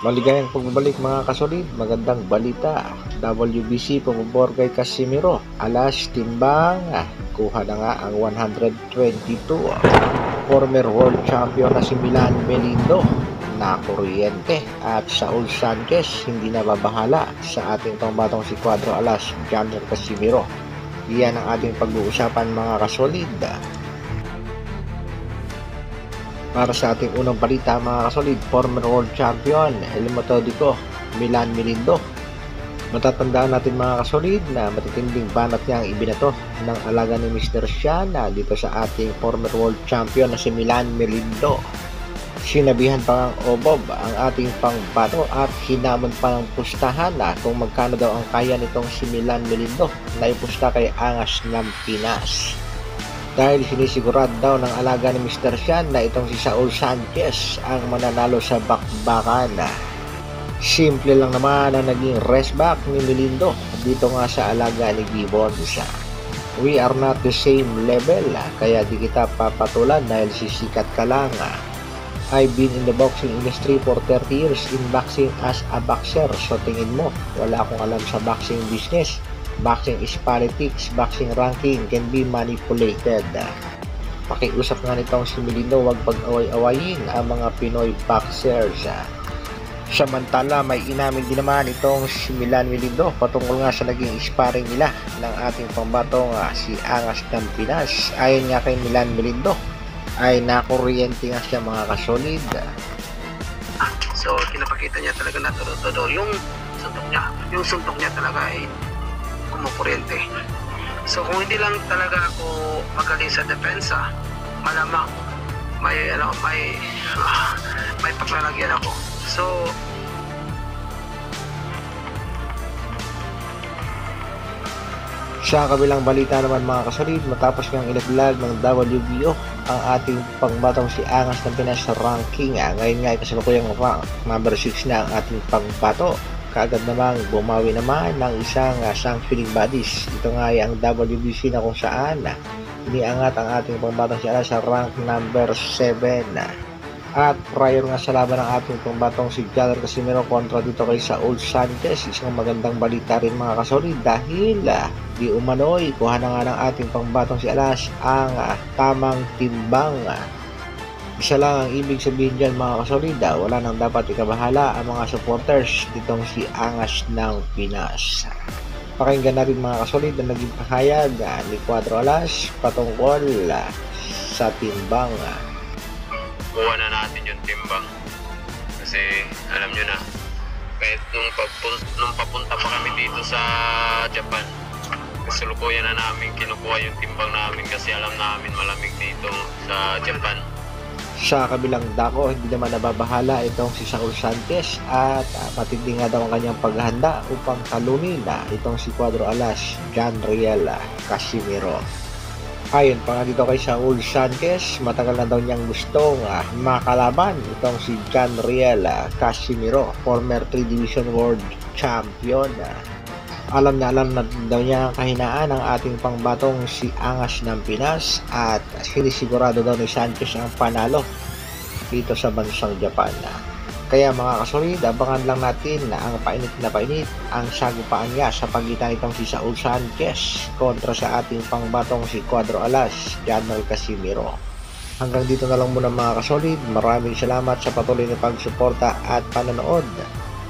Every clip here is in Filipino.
Maligayang pagbabalik mga kasolid, magandang balita. WBC pumubor kay Casimiro. Alas timbang, kuha na nga ang 122. Former world champion na si Milan Melindo na kuryente at Saul Sanchez hindi na babahala sa ating pangbatong si Cuadro Alas, Junior Casimiro. Iyan ang ating pag-uusapan mga kasolid. Para sa ating unang balita mga kasolid, former world champion El Metodico Milan Melindo. Matatandaan natin mga kasolid na matitinding banat niya ang ibinato ng alaga ni Mr. Siana dito sa ating former world champion na si Milan Melindo. Sinabihan pa ng Obob ang ating pangbato at hinamon pa ng pustahan na kung magkano daw ang kaya nitong si Milan Melindo na ipusta kay Angas ng Pinas. Dahil sinisigurado daw ng alaga ni Mr. Sian na itong si Saul Sanchez ang mananalo sa bakbakan. Simple lang naman ang naging rest back ni Melindo dito nga sa alaga ni Gibbons. We are not the same level kaya di kita papatulan dahil sisikat ka lang. I've been in the boxing industry for 30 years in boxing as a boxer. So tingin mo, wala akong alam sa boxing business. Boxing is politics, boxing ranking can be manipulated. Pakiusap nga nitong si Melindo, huwag pag-away-awayin ang mga Pinoy boxers. Samantala, may inamin din naman itong si Milan Melindo patungkol nga sa naging sparring nila ng ating pambatong si Angas ng Pinas. Ayon nga kay Milan Melindo, ay nakuryente nga siya mga kasolid. So, kinapakita niya talaga na todo yung suntok niya talaga ay kumukuryente. So kung hindi lang talaga ako magaling sa depensa, malamang may paglalagyan ako. So sa kabilang balita naman mga kasolid, matapos ngang ilaglag ng WBO ang ating pangbatong si Angas ng Pinas sa ranking. Ngayon nga ay kasalukuyang rank number 6 na ang ating pangbato. Kaagad namang bumawi naman ng isang sanctioning bodies. Ito nga ay ang WBC na kung saan iniangat ang ating pangbatong si Alas sa rank number 7. At prior nga sa laban ng ating pangbatong si Junior Casimiro kontra dito kay Saul Sanchez, isang magandang balita rin mga kasolid dahil di umano'y kuha na nga ng ating pangbatong si Alas ang tamang timbang. Isa lang ang ibig sabihin dyan mga kasolid, wala nang dapat ikabahala ang mga supporters ditong si Angas ng Pinas. Pakinggan na rin mga kasolid na naging pahayag ni Cuadro Alas patungkol sa timbang. Kuha na natin yung timbang kasi alam nyo na, kahit nung papunta pa kami dito sa Japan, kasalukuyan na namin kinukuha yung timbang namin kasi alam namin malamig dito sa Japan. Sa kabilang dako, hindi naman nababahala itong si Saul Sanchez at matindi nga daw ang kanyang paghahanda upang talunin itong si Cuadro Alas, Junior Casimiro. Ayon pa nga dito kay Saul Sanchez, matagal na daw niyang gustong makalaban itong si Junior Casimiro, former 3 Division World Champion. Alam na daw niya ang kahinaan ng ating pangbatong si Angas ng Pinas at sinisigurado daw ni Sanchez ang panalo dito sa bansang Japan. Kaya mga kasolid, abangan lang natin na ang painit ang sagupaan niya sa pagitan nitong si Saul Sanchez kontra sa ating pangbatong si Cuadro Alas, Junior Casimiro. Hanggang dito na lang muna mga kasolid. Maraming salamat sa patuloy na pagsuporta at panonood.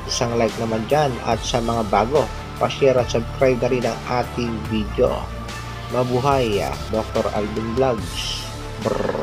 Isang like naman dyan at sa mga bago, pa-share at subscribe na rin ang ating video. Mabuhay, Dr. Alvin Vlogs. Brrr.